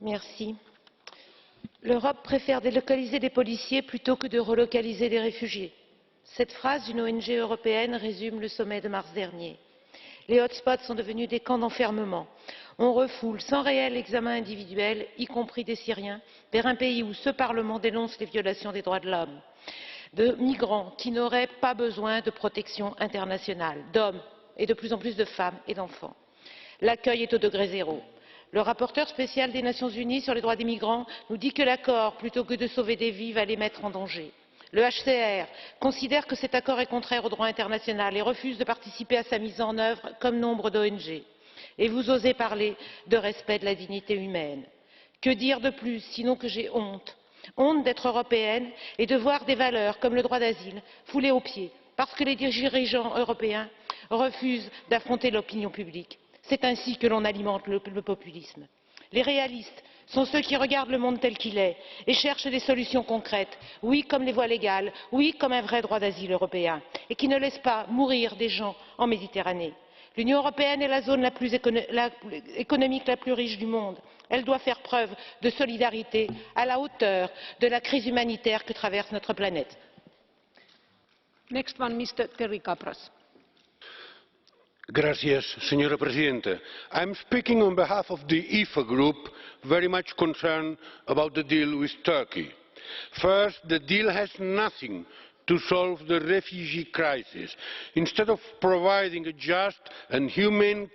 Merci. L'Europe préfère délocaliser des policiers plutôt que de relocaliser des réfugiés. Cette phrase d'une ONG européenne résume le sommet de mars dernier. Les hotspots sont devenus des camps d'enfermement. On refoule sans réel examen individuel, y compris des Syriens, vers un pays où ce Parlement dénonce les violations des droits de l'homme, de migrants qui n'auraient pas besoin de protection internationale, d'hommes et de plus en plus de femmes et d'enfants. L'accueil est au degré zéro. Le rapporteur spécial des Nations Unies sur les droits des migrants nous dit que l'accord, plutôt que de sauver des vies, va les mettre en danger. Le HCR considère que cet accord est contraire au droit international et refuse de participer à sa mise en œuvre, comme nombre d'ONG. Et vous osez parler de respect de la dignité humaine. Que dire de plus, sinon que j'ai honte? Honte d'être européenne et de voir des valeurs comme le droit d'asile foulées aux pieds parce que les dirigeants européens refusent d'affronter l'opinion publique. C'est ainsi que l'on alimente le populisme. Les réalistes sont ceux qui regardent le monde tel qu'il est et cherchent des solutions concrètes, oui comme les voies légales, oui comme un vrai droit d'asile européen, et qui ne laissent pas mourir des gens en Méditerranée. L'Union européenne est la zone économique la plus riche du monde. Elle doit faire preuve de solidarité à la hauteur de la crise humanitaire que traverse notre planète. Señora Presidenta. I am speaking on behalf of the IFA group, very much concerned about the deal with Turkey. First, the deal has nothing to solve the refugee crisis. Instead of providing a just and humane